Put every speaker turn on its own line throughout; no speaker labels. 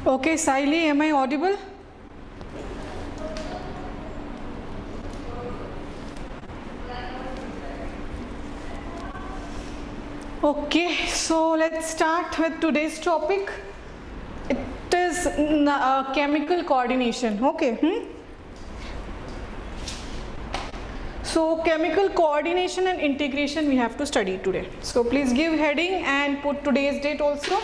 Okay, Saili, am I audible? Okay, so let's start with today's topic. It is chemical coordination. Okay. So chemical coordination and integration we have to study today. So please give heading and put today's date also.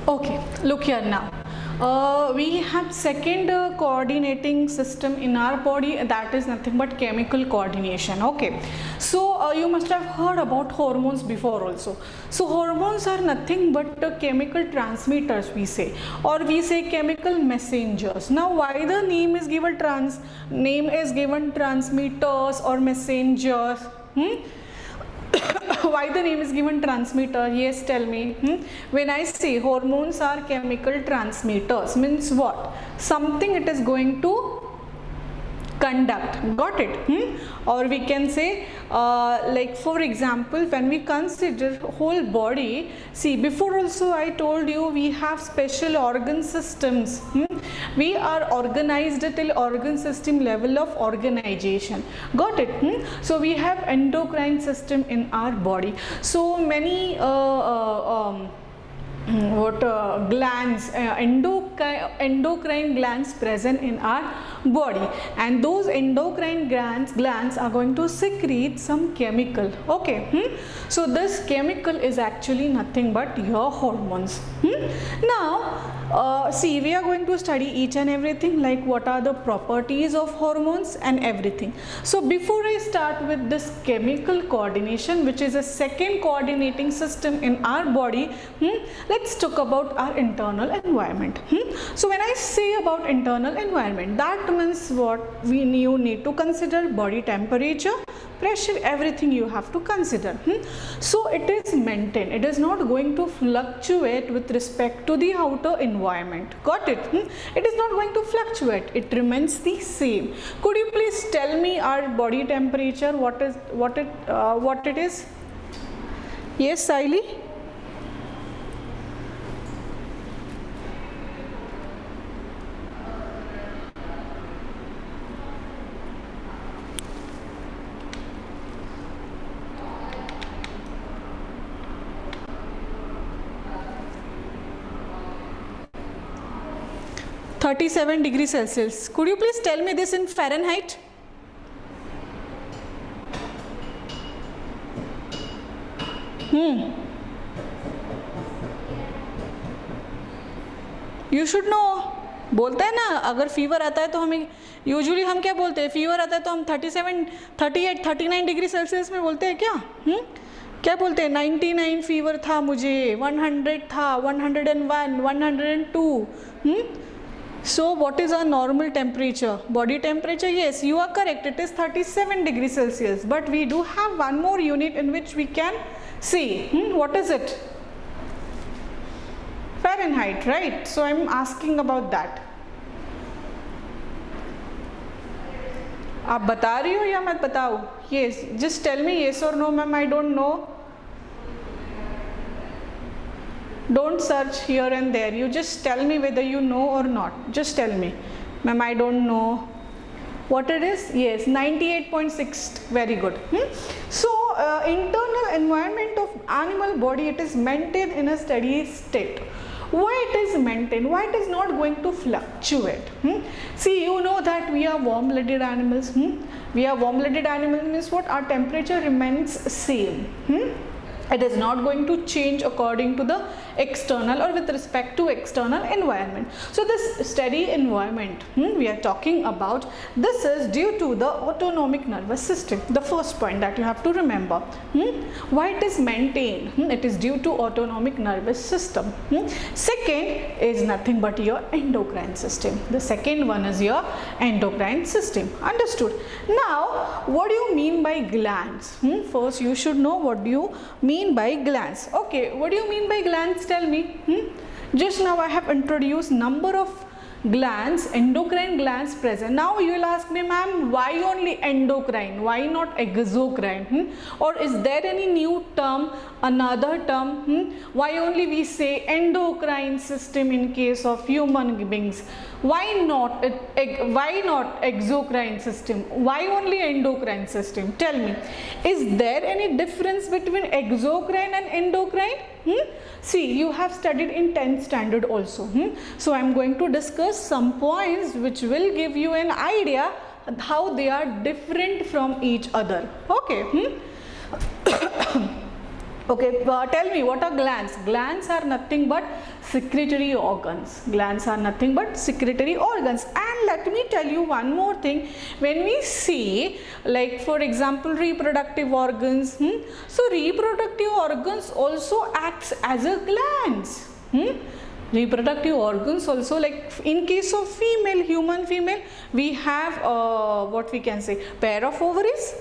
Okay, look here now. We have second coordinating system in our body, that is nothing but chemical coordination. Okay, so you must have heard about hormones before also. So hormones are nothing but chemical transmitters, we say, or we say chemical messengers. Now why the name is given transmitters or messengers? Why the name is given transmitter? Yes, tell me. When I say hormones are chemical transmitters, means what? Something it is going to conduct. Got it? Or we can say like for example, when we consider whole body, see, before also I told you we have special organ systems. We are organized till organ system level of organization. Got it? So we have endocrine system in our body. So many glands, endocrine glands present in our body, and those endocrine glands are going to secrete some chemical. Okay. So this chemical is actually nothing but your hormones. Now see, we are going to study each and everything, like what are the properties of hormones and everything. So before I start with this chemical coordination, which is a second coordinating system in our body, let's talk about our internal environment. So when I say about internal environment, that means what? You need to consider body temperature, pressure, everything you have to consider. So it is maintained, it is not going to fluctuate with respect to the outer environment. Got it? It is not going to fluctuate, it remains the same. Could you please tell me our body temperature, what it is? Yes, Saili? (37°C). Could you please tell me this in Fahrenheit? You should know. बोलते हैं ना, अगर fever आता है तो हमें usually हम क्या बोलते हैं? फीवर आता है तो हम 37, 38, 39°C में बोलते हैं क्या? क्या बोलते हैं? 99 फीवर था मुझे, 100 था, 101, 102. So what is our normal temperature? Body temperature? Yes, you are correct, it is 37°C. But we do have one more unit in which we can see. What is it? Fahrenheit, right? So I am asking about that. आप बता रही हो या मैं बताऊँ? Yes, just tell me yes or no, ma'am. I don't know. Don't search here and there. You just tell me whether you know or not. Just tell me, ma'am. I don't know. What it is? Yes, 98.6. Very good. So internal environment of animal body, it is maintained in a steady state. Why it is maintained? Why it is not going to fluctuate? See, you know that we are warm-blooded animals. We are warm-blooded animals means what? Our temperature remains same. It is not going to change according to the external or with respect to external environment. So this steady environment we are talking about, this is due to the autonomic nervous system. The first point that you have to remember. Why it is maintained? It is due to autonomic nervous system. Second is nothing but your endocrine system. The second one is your endocrine system. Understood? Now, what do you mean by glands? First, you should know what do you mean by glands. Okay, what do you mean by glands? Tell me. Just now I have introduced number of glands, endocrine glands present. Now you will ask me, ma'am, why only endocrine? Why not exocrine? Or is there any new term, another term? Why only we say endocrine system in case of human beings? Why not exocrine system? Why only endocrine system? Tell me, is there any difference between exocrine and endocrine? See, you have studied in 10th standard also. So I am going to discuss some points which will give you an idea how they are different from each other. Okay. Okay, tell me, what are glands? Glands are nothing but secretory organs. Glands are nothing but secretory organs. And let me tell you one more thing. When we see, like for example, reproductive organs, so reproductive organs also acts as a glands. Reproductive organs also, like in case of female, human female, we have what we can say, pair of ovaries.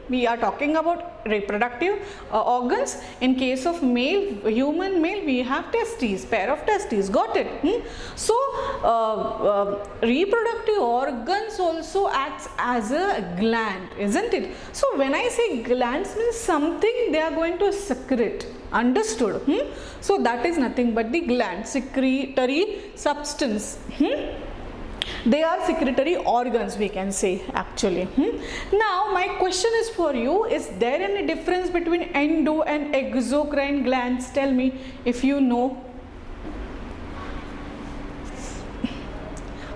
We are talking about reproductive organs. In case of male, human male, we have testes, pair of testes. Got it? So reproductive organs also acts as a gland, isn't it? So when I say glands, means something they are going to secrete. Understood? So that is nothing but the gland, secretory substance. They are secretory organs, we can say actually. Now my question is for you, is there any difference between endo and exocrine glands? Tell me if you know.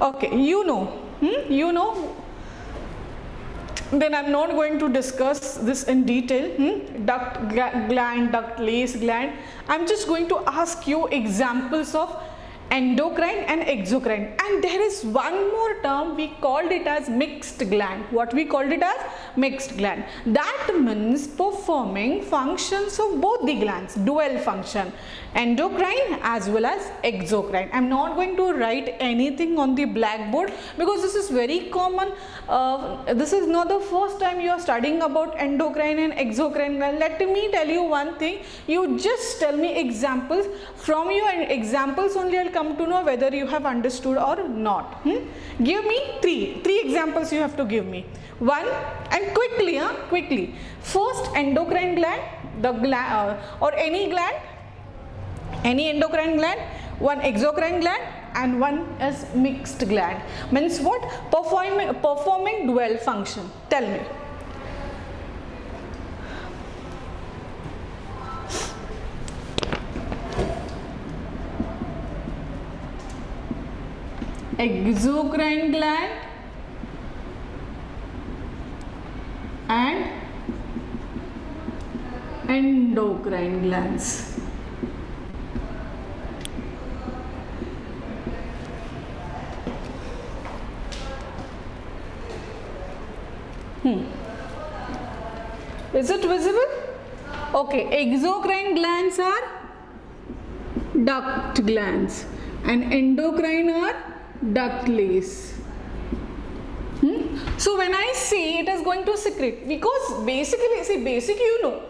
Okay, you know. You know. Then I am not going to discuss this in detail. Duct gland, ductless gland. I am just going to ask you examples of endocrine and exocrine. And there is one more term, we called it as mixed gland. What we called it as? Mixed gland. That means performing functions of both the glands, dual function, endocrine as well as exocrine. I am not going to write anything on the blackboard because this is very common. This is not the first time you are studying about endocrine and exocrine gland. Let me tell you one thing. You just tell me examples. From your examples only I will come to know whether you have understood or not. Give me three examples you have to give me. One, and quickly, quickly. First, endocrine gland, the gland or any gland, any endocrine gland, one exocrine gland, and one is mixed gland. Means what? Performing dual function. Tell me. Exocrine gland and endocrine glands. Is it visible? Okay, exocrine glands are duct glands and endocrine are ductless. So when I say it is going to secrete, because basically, see, you know,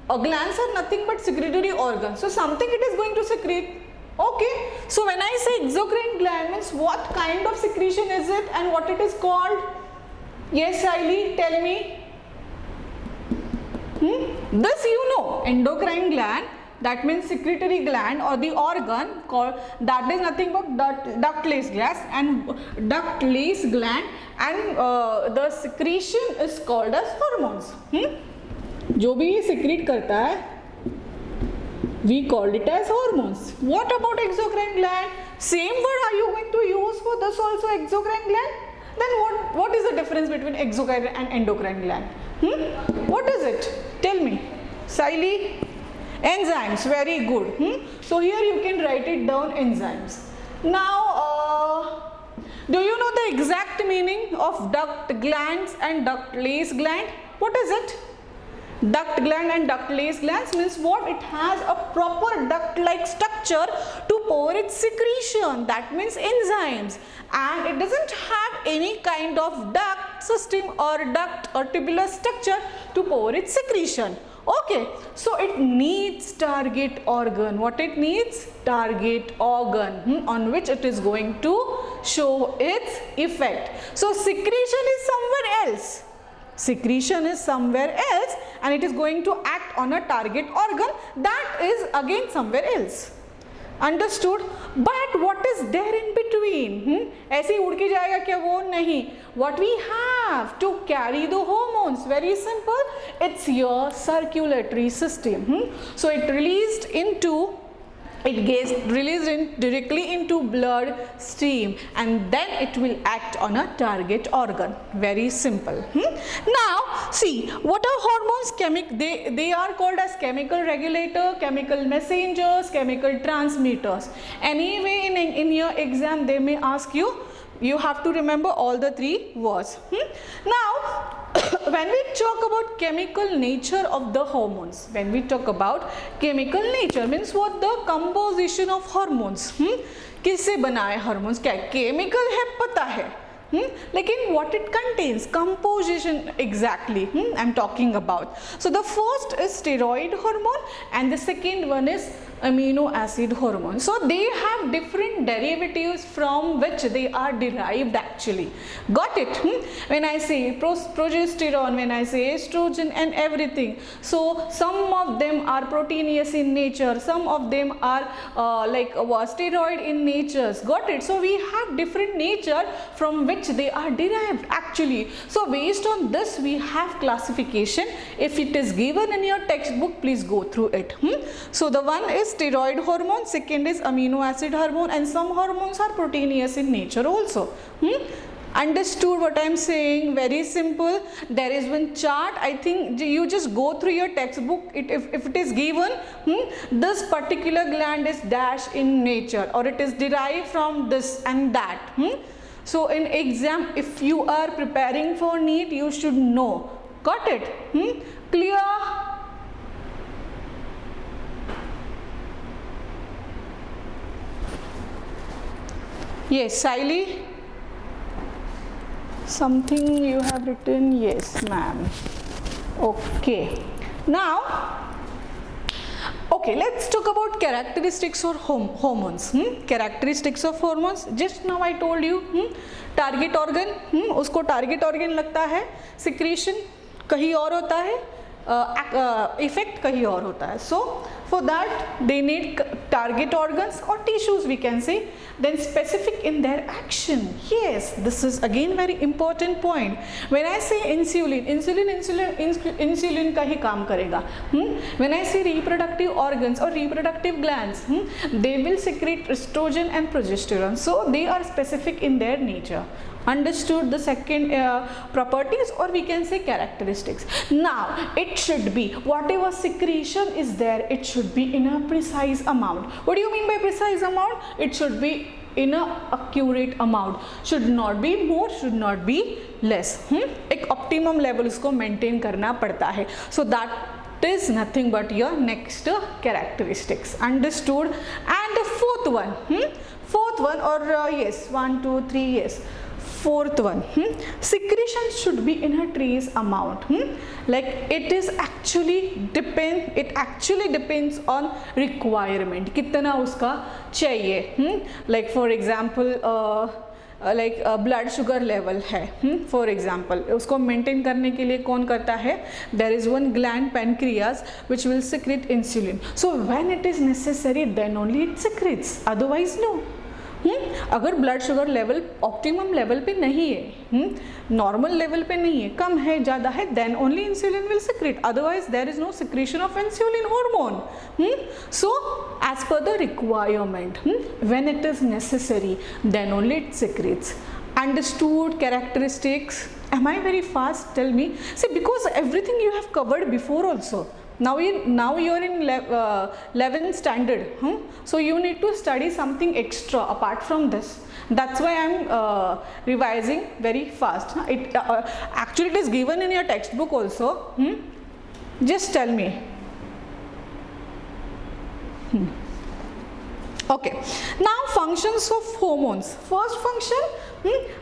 glands are nothing but secretory organs. So something it is going to secrete. Okay. So when I say exocrine gland means what kind of secretion is it and what it is called? Yes, Riley, tell me. This you know, endocrine gland, that means secretory gland or the organ called, that is nothing but ductless gland and the secretion is called as hormones. जो भी ये secrete करता है We called it as hormones. What about exocrine gland? Same word are you going to use for this also, exocrine gland? Then what is the difference between exocrine and endocrine gland? What is it? Tell me. Siley? Enzymes, very good. So here you can write it down, enzymes. Now, do you know the exact meaning of duct glands and ductless gland? What is it? Duct gland and ductless glands means what? It has a proper duct-like structure to pour its secretion. That means enzymes. And it doesn't have any kind of duct system or duct or tubular structure to pour its secretion. Okay, so it needs target organ. What it needs? Target organ on which it is going to show its effect. So secretion is somewhere else. Secretion is somewhere else and it is going to act on a target organ, that is again somewhere else. Understood? But what is there in between? ऐसे ही उड़ के जाएगा क्या वो? नहीं. What we have to carry the hormones? Very simple. It's your circulatory system. So it gets released directly into blood stream and then it will act on a target organ. Very simple. Now see, what are hormones? They are called as chemical regulator, chemical messengers, chemical transmitters. Anyway, in your exam they may ask you, you have to remember all the three words. Now when we talk about chemical nature of the hormones, when we talk about chemical nature means what? The composition of hormones. किससे बना है hormones? क्या है? Chemical है पता है, लेकिन what it contains, composition exactly I'm talking about. So the first is steroid hormone and the second one is amino acid hormone. So they have different derivatives from which they are derived actually. Got it? When I say progesterone, when I say estrogen and everything, so some of them are proteinous in nature, some of them are steroid in nature. Got it? So we have different nature from which they are derived actually. So based on this we have classification. If it is given in your textbook, please go through it. So the one is steroid hormone, second is amino acid hormone, and some hormones are proteinous in nature also. Understood what I am saying? Very simple. There is one chart. I think you just go through your textbook. If it is given, this particular gland is dash in nature or it is derived from this and that. So in exam, if you are preparing for NEET, you should know. Got it? Clear? Yes, Siley? Something you have written? Yes, ma'am. Okay. Now, okay, let's talk about characteristics of hormones. Characteristics of hormones. Just now I told you, target organ, उसको target organ लगता है, secretion कहीं और होता है, effect कहीं और होता है. So for that they need target organs or tissues we can say, then specific in their action. Yes, this is again very important point. When I say insulin का ही काम करेगा. When I say reproductive organs or reproductive glands, they will secrete estrogen and progesterone. So they are specific in their nature. Understood the second properties, or we can say characteristics. Now it should be whatever secretion is there, it should be in a precise amount. What do you mean by precise amount? It should be in a accurate amount, should not be more, should not be less. एक optimum level उसको maintain करना पड़ता है. So that is nothing but your next characteristics. Understood? And the fourth one, or yes, 1, 2, 3, yes. Fourth one, secretion should be in a trace amount. Like it actually depends on requirement. कितना उसका चाहिए. Like for example, blood sugar level है, for example, उसको maintain करने के लिए कौन करता है? There is one gland, pancreas, which will secrete insulin. So when it is necessary, then only it secretes. Otherwise, no. अगर blood sugar level optimum level पे नहीं है, नॉर्मल लेवल पे नहीं है, कम है, ज़्यादा है, then only insulin will secrete, otherwise there is no secretion of insulin hormone. So as per the requirement, when it is necessary, then only it secretes. Understood characteristics? Am I very fast? Tell me. See, because everything you have covered before also. Now you are in 11th standard, so you need to study something extra apart from this. That's why I am revising very fast. Actually it is given in your textbook also. Just tell me. Okay, now functions of hormones. First function,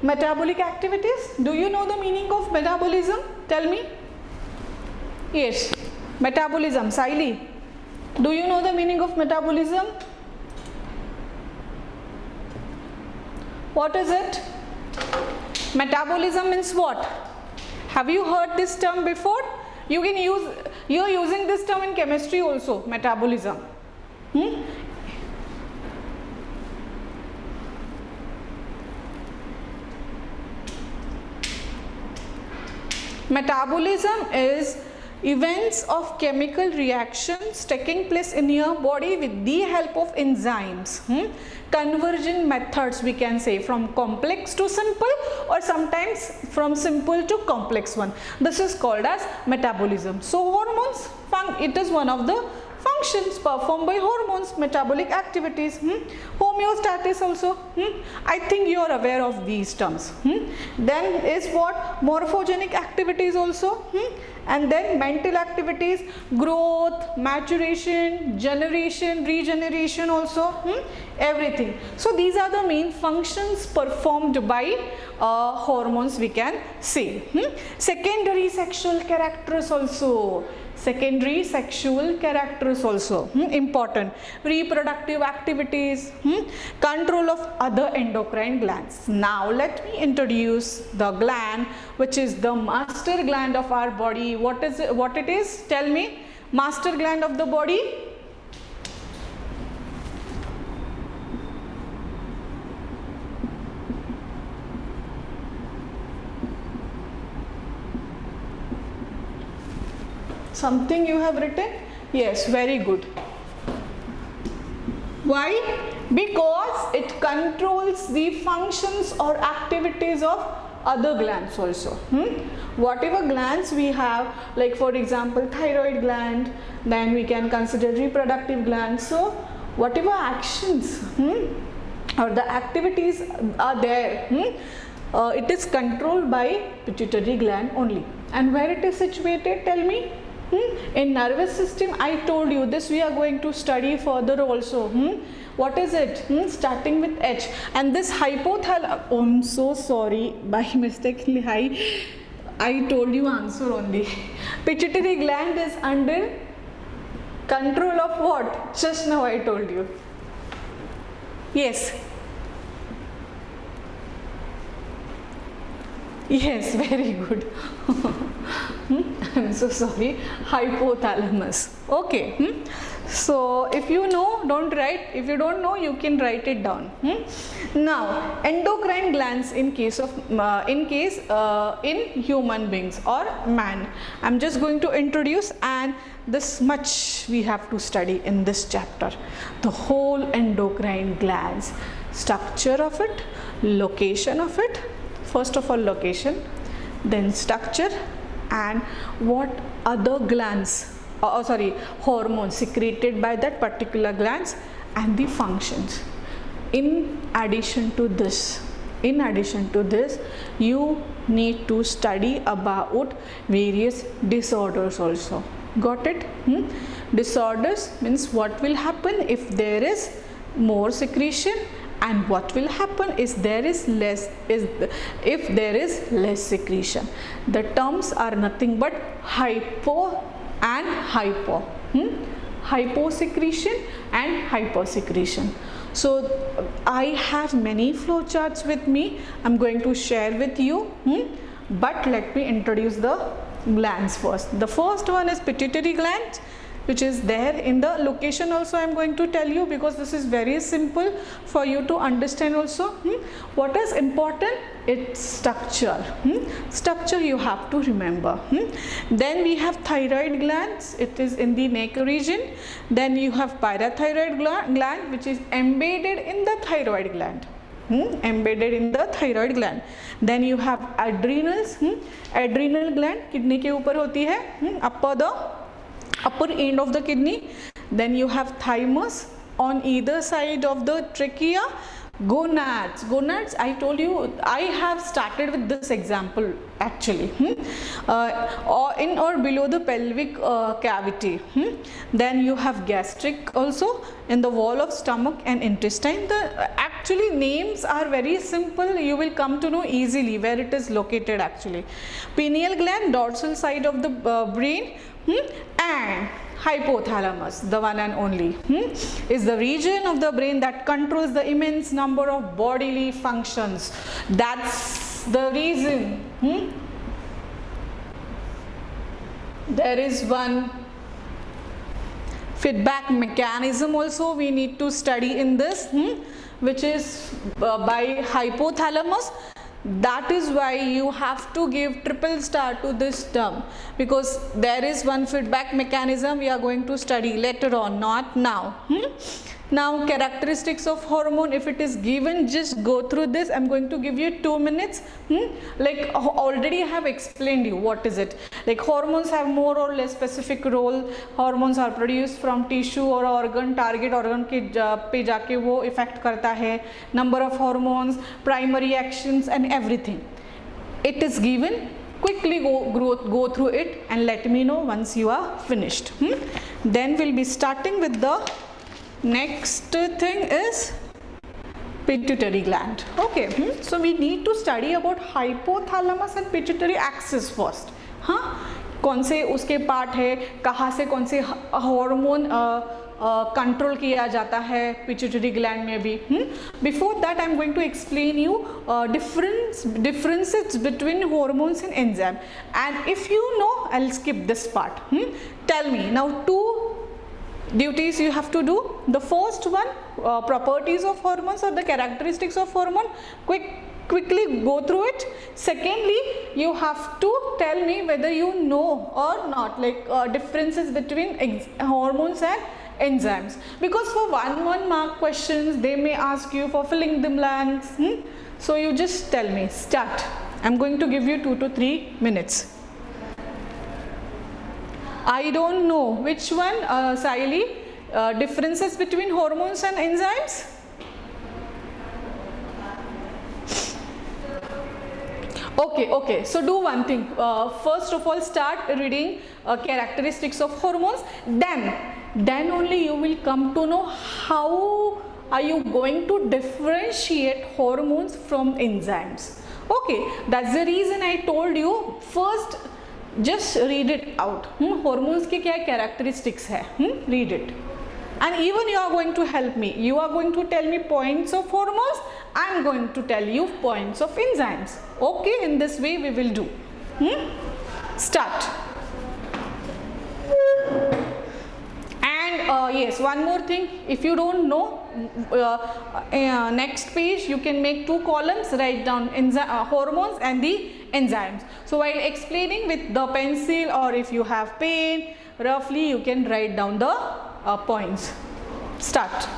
metabolic activities. Do you know the meaning of metabolism? Tell me. Yes, metabolism. Saili, do you know the meaning of metabolism? What is it? Metabolism means what? Have you heard this term before? You are using this term in chemistry also, metabolism. Metabolism is events of chemical reactions taking place in your body with the help of enzymes. Conversion methods, we can say, from complex to simple, or sometimes from simple to complex one. This is called as metabolism. So hormones, it is one of the functions performed by hormones, metabolic activities. Homeostasis also. I think you are aware of these terms. Then is what? Morphogenic activities also. And then mental activities, growth, maturation, generation, regeneration also, everything. So these are the main functions performed by hormones, we can say. Secondary sexual characters also. Secondary sexual characters also, important. Reproductive activities, control of other endocrine glands. Now let me introduce the gland, which is the master gland of our body. What it is? Tell me. Master gland of the body. Something you have written? Yes, very good. Why? Because it controls the functions or activities of other glands also. Whatever glands we have, like for example thyroid gland, then we can consider reproductive glands. So whatever actions or the activities are there, it is controlled by pituitary gland only. And where it is situated? Tell me. In nervous system, I told you this we are going to study further also. What is it? Starting with H. And this hypothalamus, oh, I'm so sorry, by mistake I told you answer only. Pituitary gland is under control of what? Just now I told you. Yes. Yes, very good. I'm so sorry. Hypothalamus. Okay. So if you know, don't write. If you don't know, you can write it down. Now, endocrine glands in human beings or man. I'm just going to introduce, and this much we have to study in this chapter. The whole endocrine glands, structure of it, location of it. First of all, location, then structure, and what other glands, hormones secreted by that particular glands, and the functions. In addition to this, you need to study about various disorders also. Got it? Disorders means what will happen if there is more secretion, and what will happen is if there is less secretion. The terms are nothing but hypo and hypo. Hyposecretion and hypersecretion. So I have many flowcharts with me. I'm going to share with you. But let me introduce the glands first. The first one is pituitary gland. which is there in the location also I am going to tell you, because this is very simple for you to understand also. What is important? It's structure. Structure you have to remember. Then we have thyroid glands, it is in the neck region. Then you have parathyroid gland, which is embedded in the thyroid gland. Embedded in the thyroid gland. Then you have adrenals. Adrenal gland kidney के ऊपर होती है, upper end of the kidney. Then you have thymus on either side of the trachea. Gonads. Gonads, I told you, I have started with this example actually. Or in or below the pelvic cavity. Then you have gastric also in the wall of stomach and intestine. The actually names are very simple, you will come to know easily where it is located actually. Pineal gland, dorsal side of the brain, and hypothalamus, the one and only, is the region of the brain that controls the immense number of bodily functions. That's the reason there is one feedback mechanism also we need to study in this, which is by hypothalamus. That is why you have to give triple star to this term, because there is one feedback mechanism we are going to study later on, not now. Now characteristics of hormone, if it is given, just go through this. I am going to give you 2 minutes. Like already I have explained you what is it. Like hormones have more or less specific role. Hormones are produced from tissue or organ, target organ के पे जाके वो effect करता है. Number of hormones, primary actions and everything. It is given. Quickly go through it and let me know once you are finished. Then we'll be starting with the next thing is pituitary gland. Okay, so we need to study about hypothalamus and pituitary axis first. कौन से उसके part है, कहाँ से कौन से hormone control किया जाता है पिट्यूटरी ग्लैंड में भी. Before that I am going to explain you differences between hormones and enzyme, and if you know, I'll skip this part. Tell me now 2 duties you have to do. The first one, properties of hormones or the characteristics of hormone. Quickly go through it. Secondly, you have to tell me whether you know or not, like differences between hormones and enzymes, because for 1 mark questions they may ask you for filling the blanks. So you just tell me. Start. I'm going to give you 2 to 3 minutes. I don't know which one, Saili, differences between hormones and enzymes. Okay, so do one thing. First of all, start reading characteristics of hormones. Then only you will come to know how are you going to differentiate hormones from enzymes. Okay, that's the reason I told you first. Just read it out. Hormones के क्या characteristics है? Read it. And even you are going to help me. You are going to tell me points of hormones. I am going to tell you points of enzymes. Okay, in this way we will do. Start. And yes, one more thing. If you don't know, next page you can make 2 columns. Write down hormones and the enzymes. So while explaining with the pencil, or if you have pen, roughly you can write down the points. Start.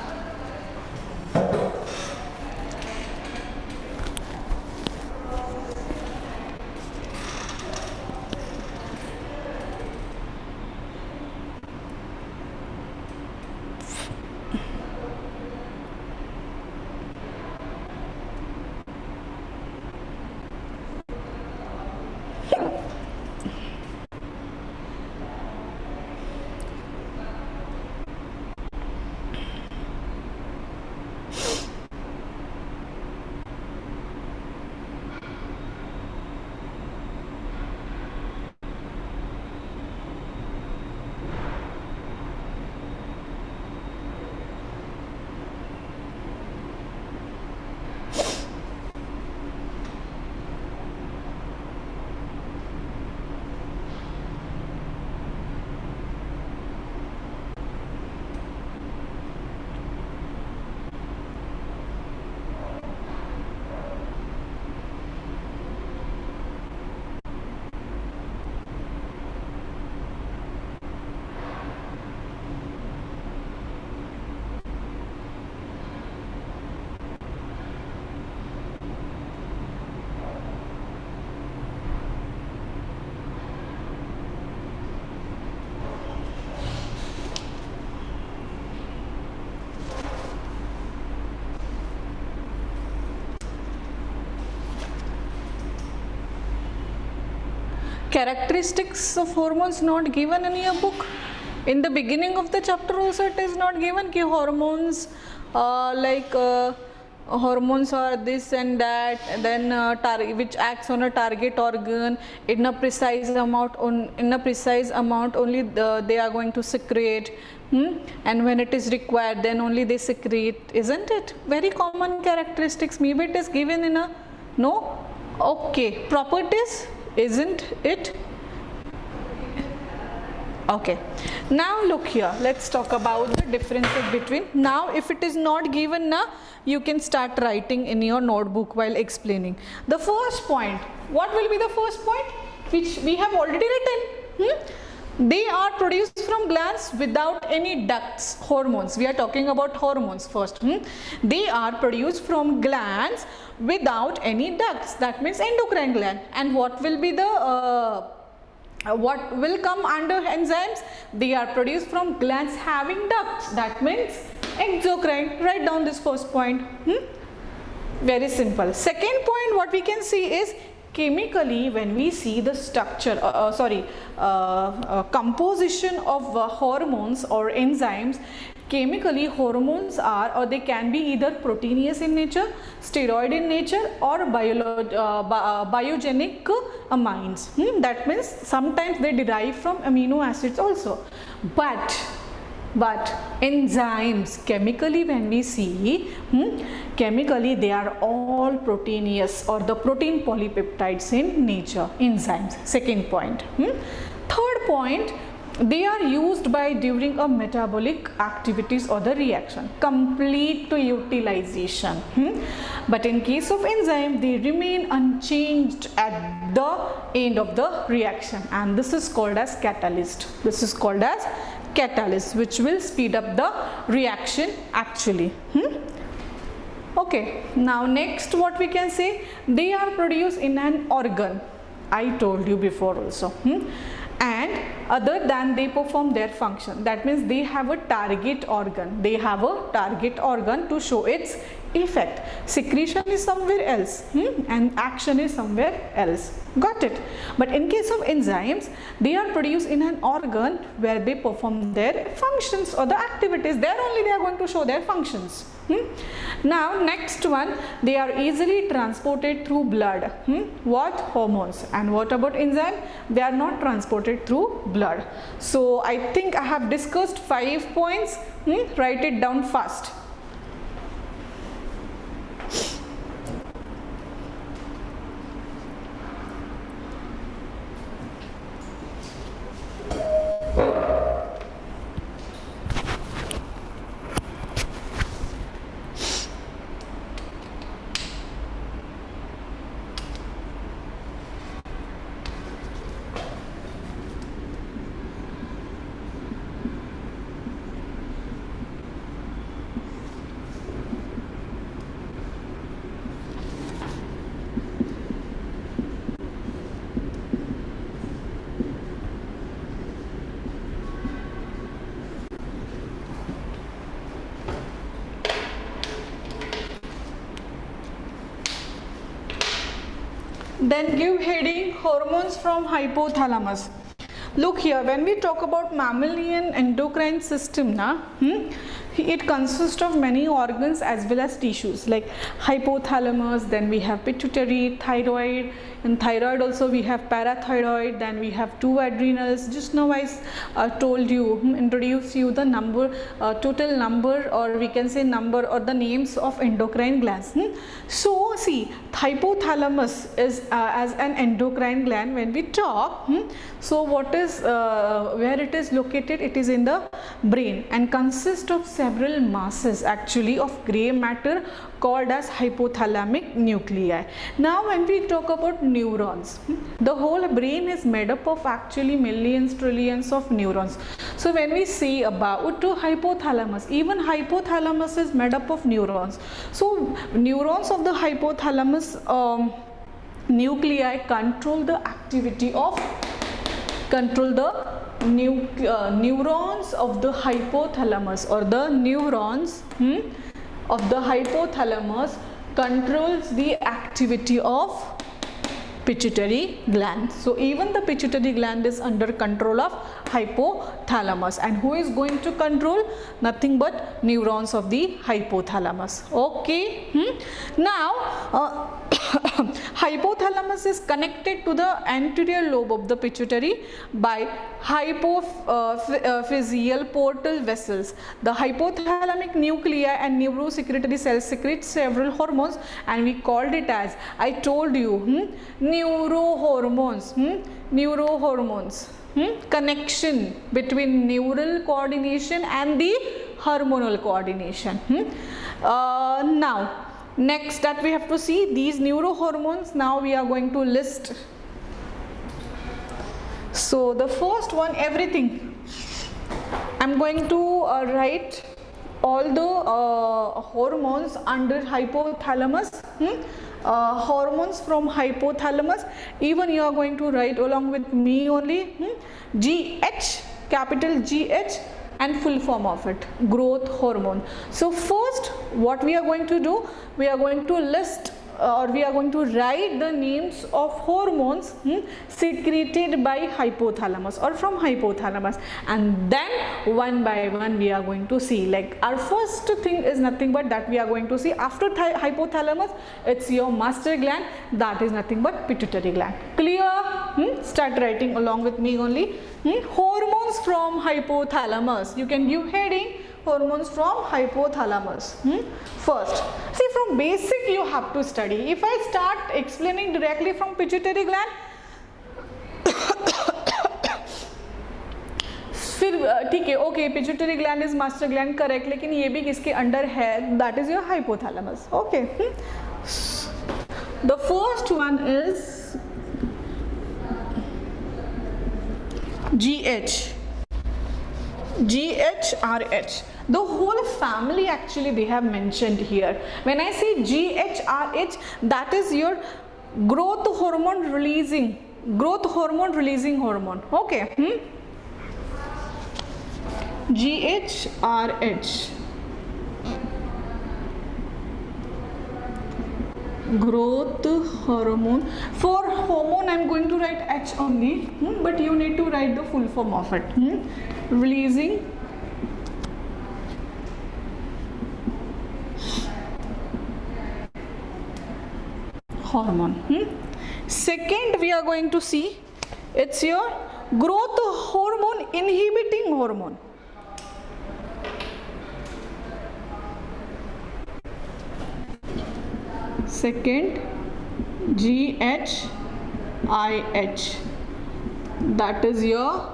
characteristics of hormones not given in your book. In the beginning of the chapter also it is not given ki hormones hormones are this and that, and then which acts on a target organ in a precise amount only they are going to secrete, and when it is required then only they secrete, isn't it? Very common characteristics. Maybe it is given in a no. Okay, properties, isn't it? Okay, now look here, let's talk about the differences between. Now if it is not given now, you can start writing in your notebook while explaining. The first point, what will be the first point which we have already written? They are produced from glands without any ducts. Hormones, we are talking about hormones first. They are produced from glands without any ducts, that means endocrine gland. And what will be the what will come under enzymes? They are produced from glands having ducts, that means exocrine. Write down this first point. Very simple. Second point, what we can see is chemically, when we see the structure, composition of hormones or enzymes, chemically hormones are, or they can be either proteinous in nature, steroid in nature, or biogenic amines. That means sometimes they derive from amino acids also. But enzymes, chemically when we see, chemically they are all proteinous or the protein polypeptides in nature, enzymes. Second point. Third point, they are used by during a metabolic activities or the reaction, complete to utilization. But in case of enzyme, they remain unchanged at the end of the reaction, and this is called as catalyst. This is called as catalyst, which will speed up the reaction actually. Okay, now next what we can say, they are produced in an organ. I told you before also. And other than they perform their function, that means they have a target organ. They have a target organ to show its effect. Secretion is somewhere else, and action is somewhere else. Got it? But in case of enzymes, they are produced in an organ where they perform their functions or the activities. There only they are going to show their functions. Now next one, they are easily transported through blood. What? Hormones. And what about enzyme? They are not transported through blood. So I think I have discussed 5 points. Write it down fast. Then give heading hormones from hypothalamus. Look here, when we talk about mammalian endocrine system, it consists of many organs as well as tissues like hypothalamus, then we have pituitary, thyroid, in thyroid also we have parathyroid, then we have 2 adrenals. Just now I told you, introduce you the number, total number, or we can say number or the names of endocrine glands. So see, hypothalamus is as an endocrine gland when we talk. So what is where it is located? It is in the brain and consists of several masses actually of gray matter called as hypothalamic nuclei. Now when we talk about neurons, the whole brain is made up of actually millions, trillions of neurons. So when we say about hypothalamus, even hypothalamus is made up of neurons. So neurons of the hypothalamus nuclei control the activity of neurons of the hypothalamus, or the neurons of the hypothalamus controls the activity of pituitary gland. So even the pituitary gland is under control of hypothalamus, and who is going to control? Nothing but neurons of the hypothalamus. Okay. Now hypothalamus is connected to the anterior lobe of the pituitary by hypophyseal portal vessels. The hypothalamic nuclei and neurosecretory cells secrete several hormones, and we called it as, I told you, neurohormones. Neurohormones. Connection between neural coordination and the hormonal coordination. Now next that we have to see these neurohormones. Now we are going to list. So the first one, everything. I'm going to write all the hormones under hypothalamus. Hormones from hypothalamus. Even you are going to write along with me only. GH, capital GH, and full form of it, growth hormone. So first what we are going to do, we are going to list or we are going to write the names of hormones secreted by hypothalamus or from hypothalamus, and then one by one we are going to see. Like our first thing is nothing but that we are going to see after hypothalamus, it's your master gland, that is nothing but pituitary gland. Clear? Start writing along with me only. Hormones from hypothalamus. You can give heading hormones from hypothalamus. First, see, from basic you have to study. If I start explaining directly from pituitary gland, फिर ठीक है, okay pituitary gland is master gland correct, लेकिन ये भी किसके under है? That is your hypothalamus. Okay, the first one is GHRH. The whole family actually they have mentioned here. When I say GHRH, that is your growth hormone releasing hormone. Okay. GHRH, growth hormone. For hormone I am going to write H only, but you need to write the full form of it. Releasing hormone. Second we are going to see, it's your growth hormone inhibiting hormone. Second, GHIH, that is your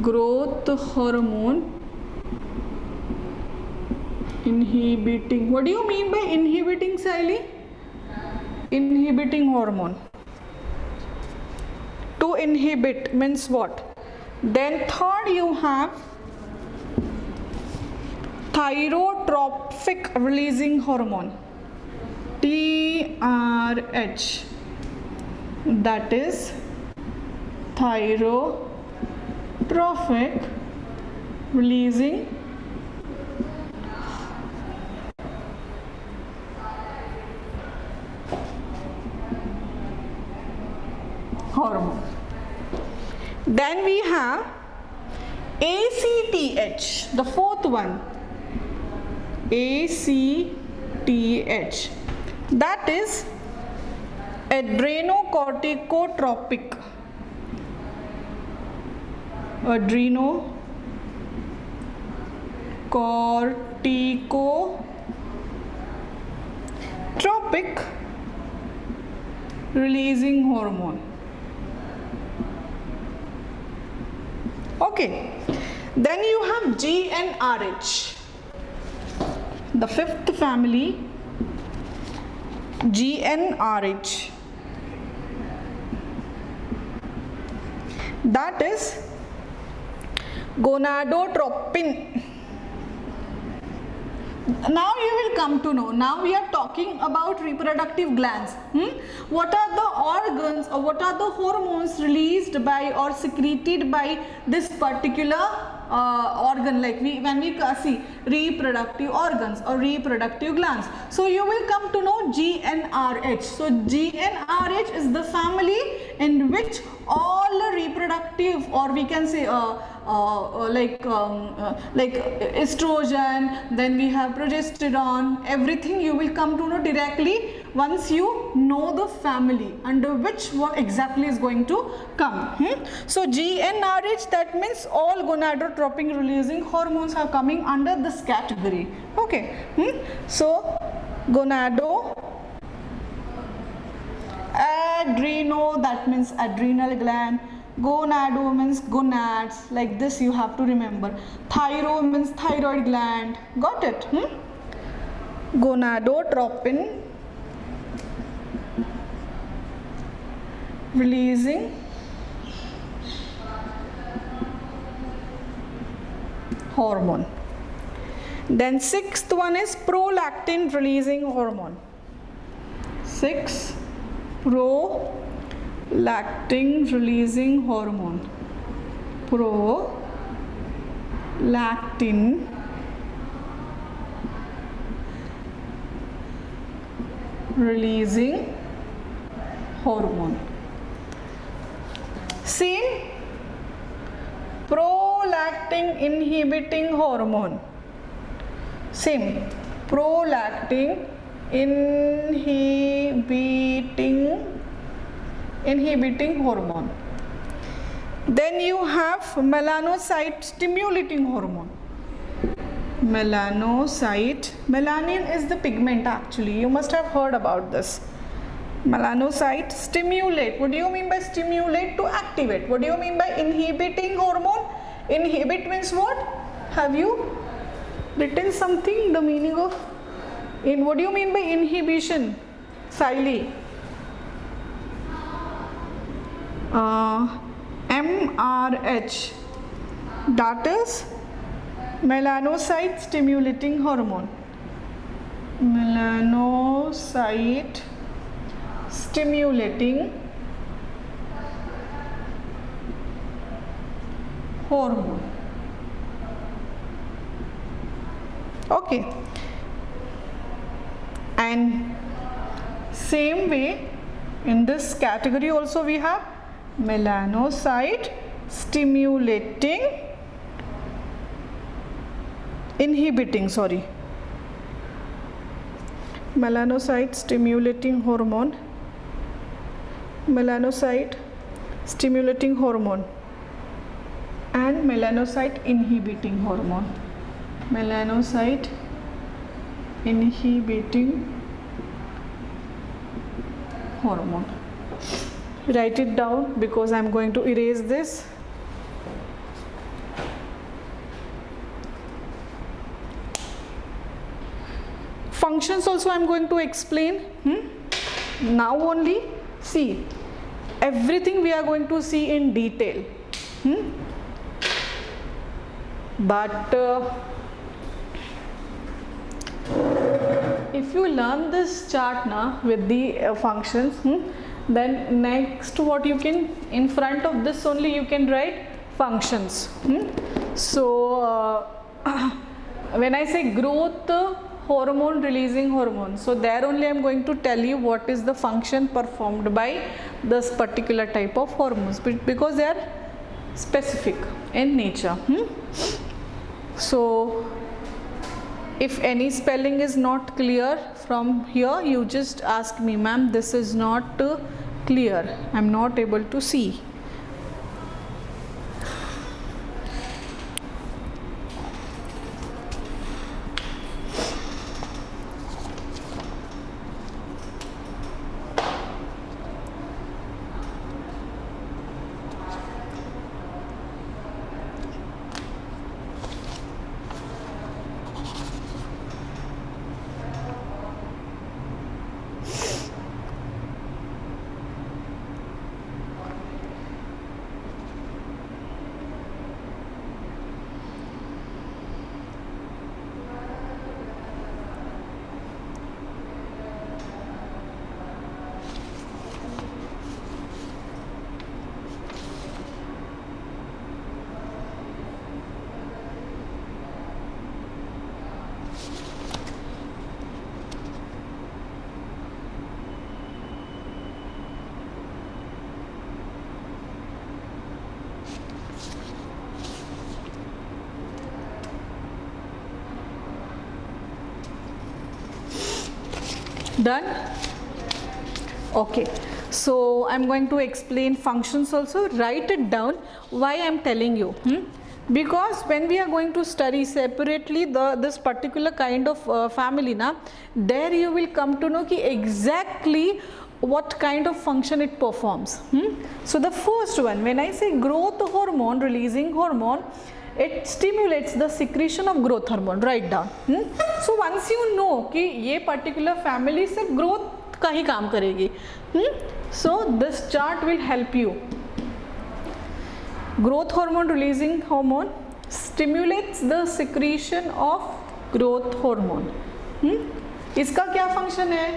growth hormone inhibiting. What do you mean by inhibiting, Sally? Inhibiting hormone. To inhibit means what? Then third you have thyrotropic releasing hormone, TRH, that is thyrotropic releasing hormone. Then we have ACTH, the fourth one, ACTH, that is adrenocorticotropic, adrenocorticotropic releasing hormone. Okay, then you have GnRH, the fifth family, GnRH, that is gonadotropin Now you will come to know. Now we are talking about reproductive glands. What are the organs or what are the hormones released by or secreted by this particular organ, like when we see reproductive organs or reproductive glands. So you will come to know GnRH. So GnRH is the family in which all reproductive, or we can say like estrogen, then we have progesterone, everything you will come to know directly once you know the family under which what exactly is going to come. So GnRH, that means all gonadotropin releasing hormones are coming under this category. Okay. So adreno, that means adrenal gland. Gonado means gonads, like this you have to remember. Thyro means thyroid gland. Got it? Gonadotropin releasing hormone. Then sixth one is prolactin releasing hormone. 6, prolactin releasing hormone. Prolactin releasing hormone. Same, prolactin inhibiting hormone. Same, prolactin inhibiting hormone. Then you have melanocyte stimulating hormone. Melanocyte, melanin is the pigment actually, you must have heard about this. Melanocyte stimulate. What do you mean by stimulate? To activate. What do you mean by inhibiting hormone? Inhibit means what? Have you written something, the meaning of what do you mean by inhibition? Siley. MRH, that is melanocyte stimulating hormone. Melanocyte stimulating hormone. Okay. And same way in this category also we have melanocyte stimulating melanocyte stimulating hormone, melanocyte stimulating hormone and melanocyte inhibiting hormone. Melanocyte inhibiting hormone. Write it down because I am going to erase this. Functions also I am going to explain. Now only see, everything we are going to see in detail. But if you learn this chart now with the functions, then next what you can, in front of this only you can write functions. So when I say growth hormone releasing hormone, so there only I am going to tell you what is the function performed by this particular type of hormones, because they are specific in nature. So if any spelling is not clear from here, you just ask me, ma'am, this is not clear, I am not able to see. Done? Okay. So I'm going to explain functions also. Write it down. Why I'm telling you? Because when we are going to study separately this particular kind of family na, there you will come to know ki exactly what kind of function it performs. So the first one, when I say growth hormone, releasing hormone, it stimulates the secretion of growth hormone. Write down. So once you know कि ये particular family सिर्फ growth का ही काम करेगी, so this chart will help you. Growth hormone releasing hormone stimulates the secretion of growth hormone. इसका क्या function है?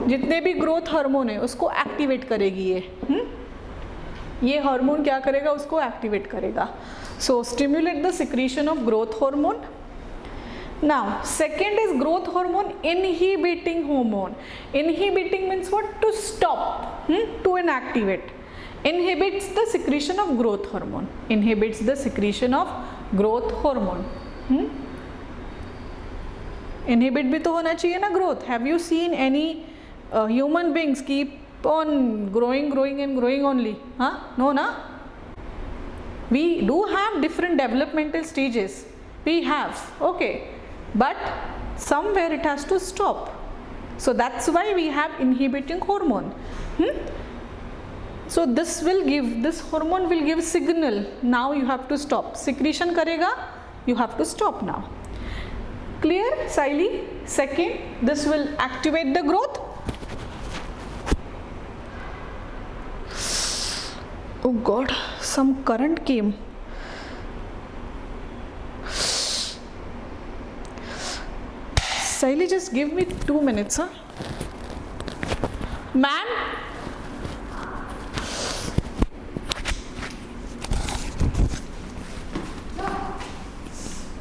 जितने भी ग्रोथ हार्मोन है उसको एक्टिवेट करेगी ये हार्मोन क्या करेगा, उसको एक्टिवेट करेगा. So stimulate the secretion of growth hormone. Now second is growth hormone inhibiting hormone. Inhibiting means what? To stop, to inactivate. Inhibits the secretion of growth hormone. Inhibits the secretion of growth hormone. Inhibit भी तो होना चाहिए ना growth. Have you seen any human beings keep on growing and growing only? No na? We do have different developmental stages. We have, okay, but somewhere it has to stop. So that's why we have inhibiting hormone. So this hormone will give signal. Now you have to stop. Secretion karega, you have to stop now. Clear, Saili? Second, this will activate the growth. Oh God, some current came. Saili, just give me 2 minutes, huh? Ma'am?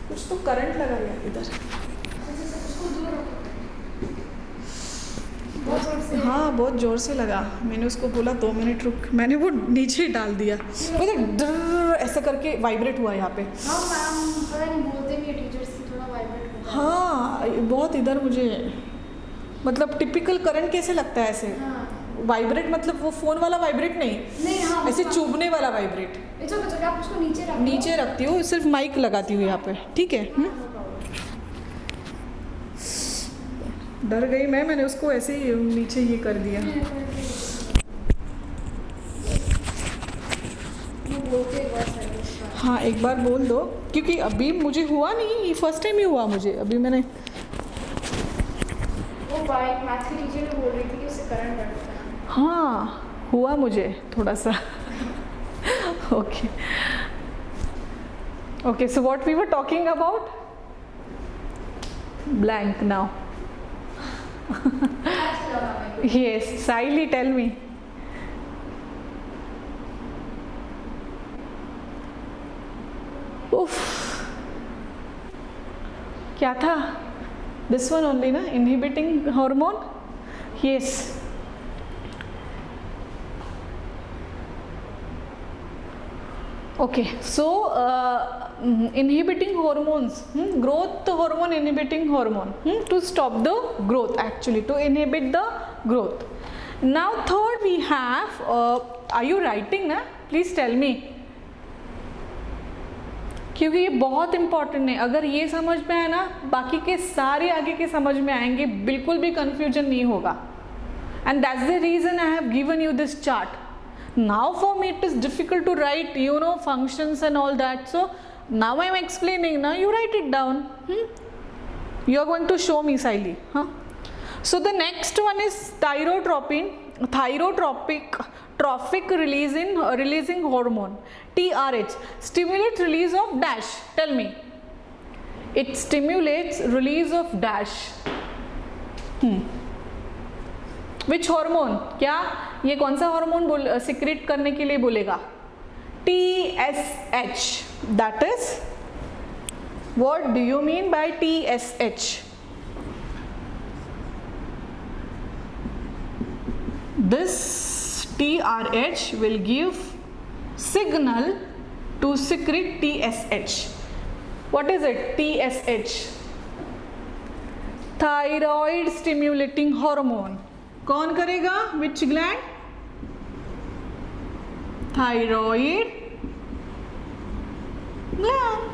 कुछ तो current लगा गया इधर. हाँ, बहुत ज़ोर से लगा. मैंने उसको बोला 2 मिनट रुक. मैंने वो नीचे ही डाल दिया. मतलब ऐसा करके वाइब्रेट हुआ यहाँ पे.
हाँ मैम, पता नहीं बोलते भी टीचर्स की थोड़ा वाइब्रेट होता है.
हाँ, बहुत इधर मुझे मतलब टिपिकल करंट कैसे लगता है ऐसे. वाइब्रेट मतलब वो फ़ोन वाला वाइब्रेट नहीं. हाँ, ऐसे चुभने वाला वाइब्रेट.
आप उसको
नीचे रखती हूँ, सिर्फ माइक लगाती हूँ यहाँ पे. ठीक है. डर गई मैंने उसको ऐसे ही नीचे ये कर दिया. हाँ, एक बार बोल दो, क्योंकि अभी मुझे हुआ नहीं, ये फर्स्ट टाइम ही हुआ मुझे. अभी मैंने
वो मैथ की टीचर बोल रही थी कि उससे करंट बढ़ता है.
हाँ, हुआ मुझे थोड़ा सा. Okay okay, so what we were talking about? Blank now. Yes, Saili, tell me. Oof. क्या था? This one only ना, inhibiting hormone. Yes. Okay, so inhibiting hormones, growth hormone, inhibiting hormone, to stop the growth, actually to inhibit the growth. Now third we have, are you writing ना? Please tell me. क्योंकि ये बहुत important है. अगर ये समझ में आए ना, बाकी के सारे आगे के समझ में आएंगे. बिल्कुल भी कंफ्यूजन नहीं होगा. And that's the reason I have given you this chart. Now for me it is difficult to write, functions and all that. So now I am explaining. Now you write it down. You are going to show me, Saili. So the next one is thyrotropin, trophic releasing hormone, TRH. Stimulates release of dash. Tell me. It stimulates release of dash. Which hormone? क्या ये कौन सा hormone secrete करने के लिए बोलेगा? TSH. That is what do you mean by TSH? This TRH will give signal to secrete TSH. What is it? TSH. Thyroid stimulating hormone कौन करेगा? विच gland? Thyroid gland.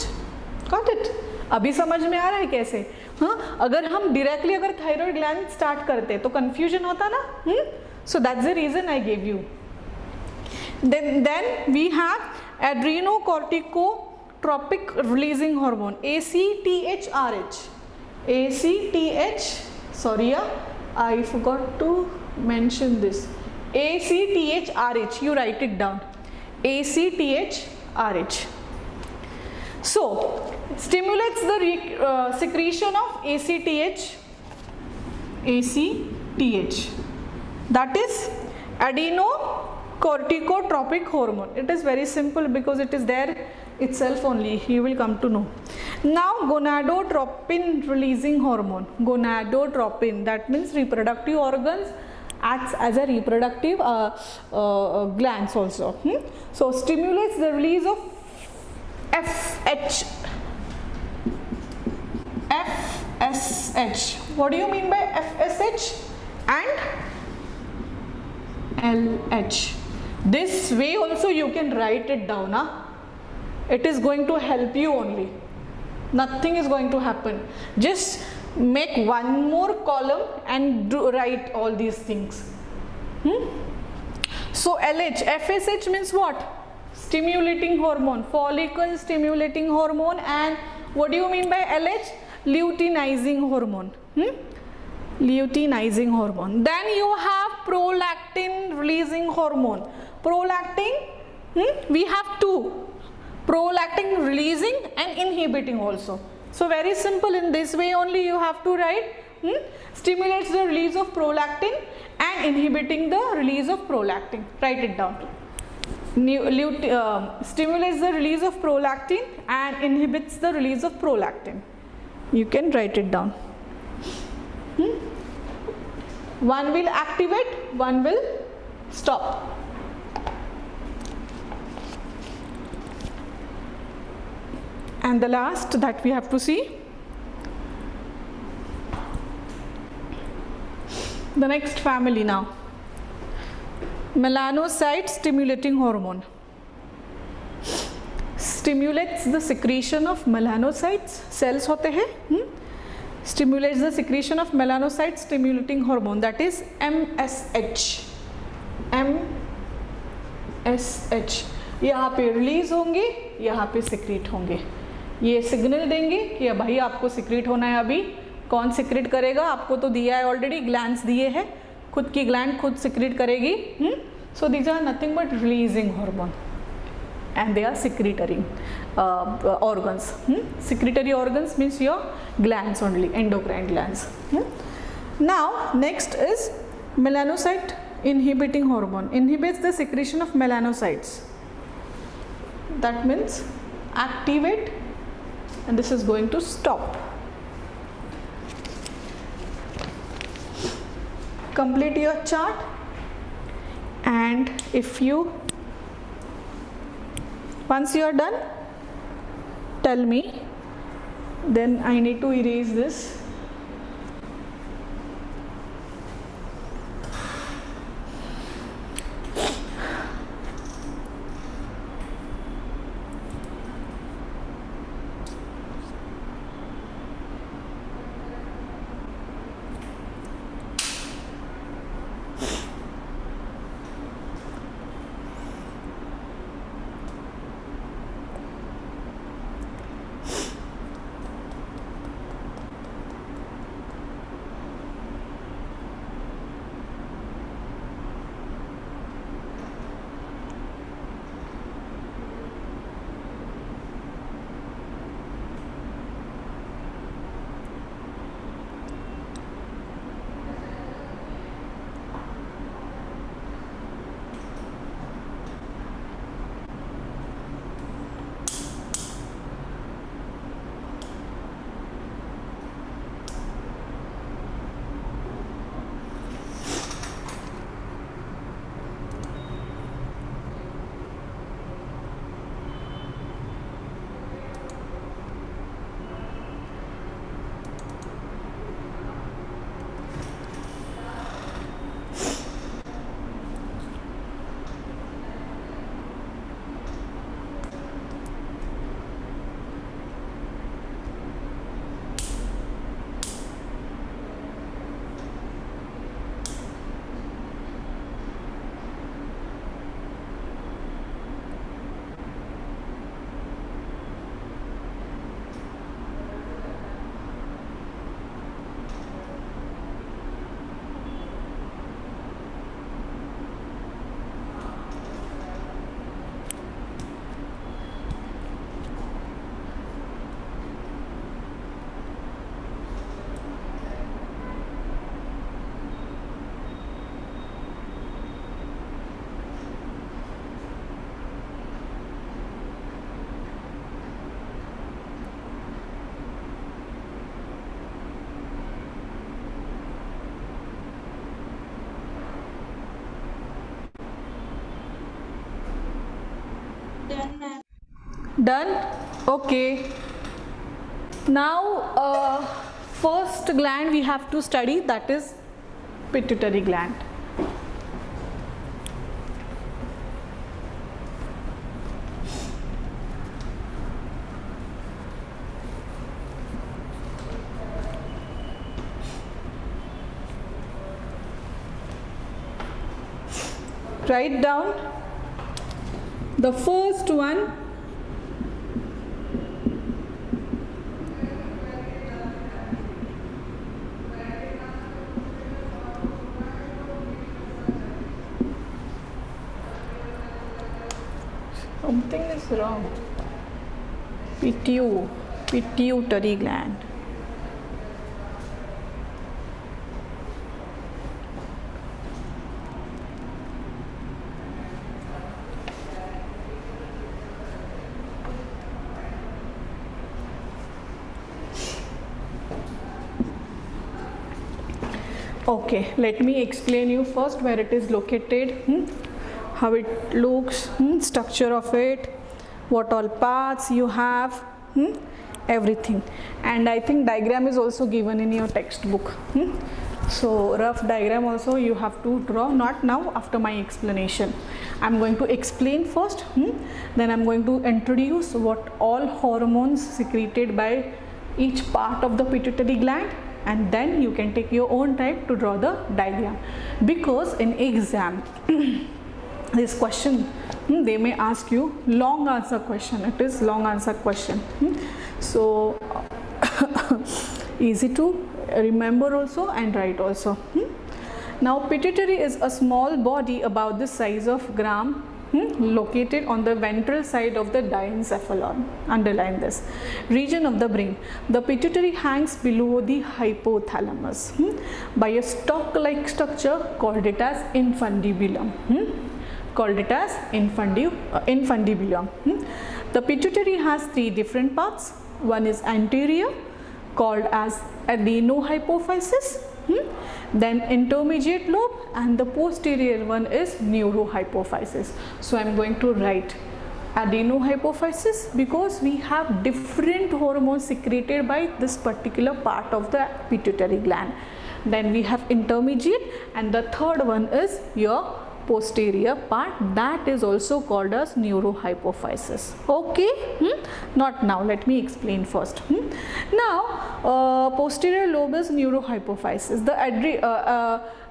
Got it? अभी समझ में आ रहा है कैसे? हाँ, अगर हम डायरेक्टली अगर थायराइड ग्लैंड स्टार्ट करते तो कंफ्यूजन होता ना। So that's the reason I give you. then we have adrenocorticotropic releasing hormone, ACTH-RH. Sorry, I forgot to mention this. ACTH-RH, you write it down. ACTH-RH. So stimulates the secretion of ACTH, that is adrenocorticotropic hormone. It is very simple because it is there itself only, you will come to know. Now gonadotropin releasing hormone. Gonadotropin, that means reproductive organs, acts as a reproductive glands also. So stimulates the release of FSH. What do you mean by FSH and LH? This way also you can write it down. It is going to help you only. Nothing is going to happen. Just make one more column and write all these things. So LH, FSH means what? Stimulating hormone, follicle stimulating hormone. And what do you mean by LH? Luteinizing hormone. Luteinizing hormone. Then you have prolactin releasing hormone. Prolactin, we have two, prolactin releasing and inhibiting also. So very simple, in this way only you have to write. Stimulates the release of prolactin and inhibiting the release of prolactin. Write it down. Stimulates the release of prolactin and inhibits the release of prolactin. You can write it down. One will activate, one will stop. And the last that we have to see, the next family now, melanocyte stimulating hormone. Stimulates the secretion of melanocytes, cells होते हैं, stimulates the secretion of melanocyte stimulating hormone, that is MSH. MSH यहाँ पे release होंगे, यहाँ पे secrete होंगे, ये signal देंगे कि भाई आपको सिक्रीट होना है। अभी कौन सिक्रीट करेगा? आपको तो दिया है ऑलरेडी, ग्लैंड्स दिए हैं, खुद की ग्लैंड खुद सिक्रीट करेगी. So these are nothing but releasing hormone and they are secretory organs. Secretory organs means your glands only, endocrine glands. Now next is melanocyte inhibiting hormone. Inhibits the secretion of melanocytes. That means activate, and this is going to stop. Complete your chart, and if you once you are done, tell me, then I need to erase this. Done? Okay. Now, first gland we have to study, that is pituitary gland. Write down the first one. Something is wrong. Pituitary gland. Okay, let me explain you first where it is located, how it looks, structure of it, what all parts you have, everything. And I think diagram is also given in your textbook. So rough diagram also you have to draw, not now, after my explanation. I'm going to explain first, then I'm going to introduce what all hormones secreted by each part of the pituitary gland, and then you can take your own time to draw the diagram. Because in exam this question, they may ask you long answer question, it is long answer question. So easy to remember also and write also. Now pituitary is a small body about the size of gram, located on the ventral side of the diencephalon. Underline this region of the brain. The pituitary hangs below the hypothalamus by a stalk-like structure called it as infundibulum. Infundibulum. The pituitary has three different parts. One is anterior, called as adenohypophysis, then intermediate lobe, and the posterior one is neurohypophysis. So I am going to write adenohypophysis because we have different hormones secreted by this particular part of the pituitary gland. Then we have intermediate, and the third one is your posterior part, that is also called as neurohypophysis. Okay, not now, let me explain first. Now posterior lobe is neurohypophysis. The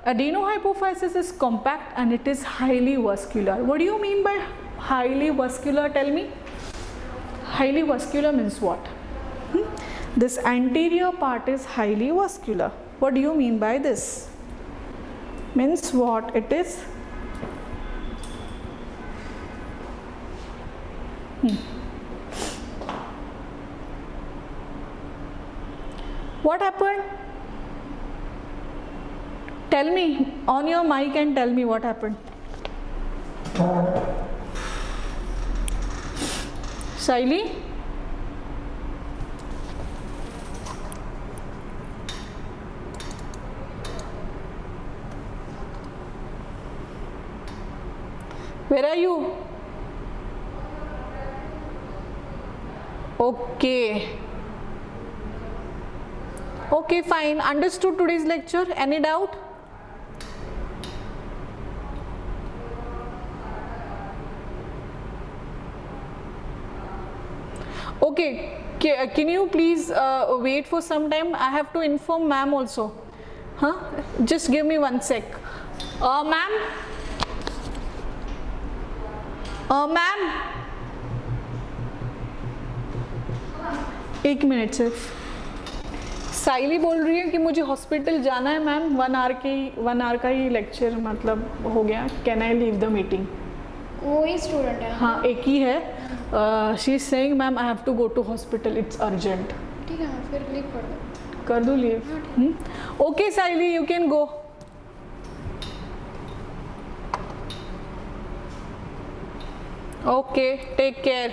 adenohypophysis is compact and it is highly vascular. What do you mean by highly vascular? Tell me. Highly vascular means what? This anterior part is highly vascular. What do you mean by this? Means what it is? What happened? Tell me on your mic and tell me what happened. Shaili? Where are you? Okay. Okay, fine. Understood today's lecture? Any doubt? Okay. Can you please wait for some time? I have to inform ma'am also. Just give me 1 sec. Ma'am? Ma'am? 1 minute सिर्फ. साइली बोल रही है कि मुझे hospital जाना है ma'am, 1 our का ही lecture मतलब हो गया. Can I leave the meeting?
वही स्टूडेंट है.
हाँ, एक ही है. She is saying ma'am I have to go to hospital, it's urgent.
ठीक है, फिर लीव
कर दूँ leave? Okay Saili, you can go. Okay, take care.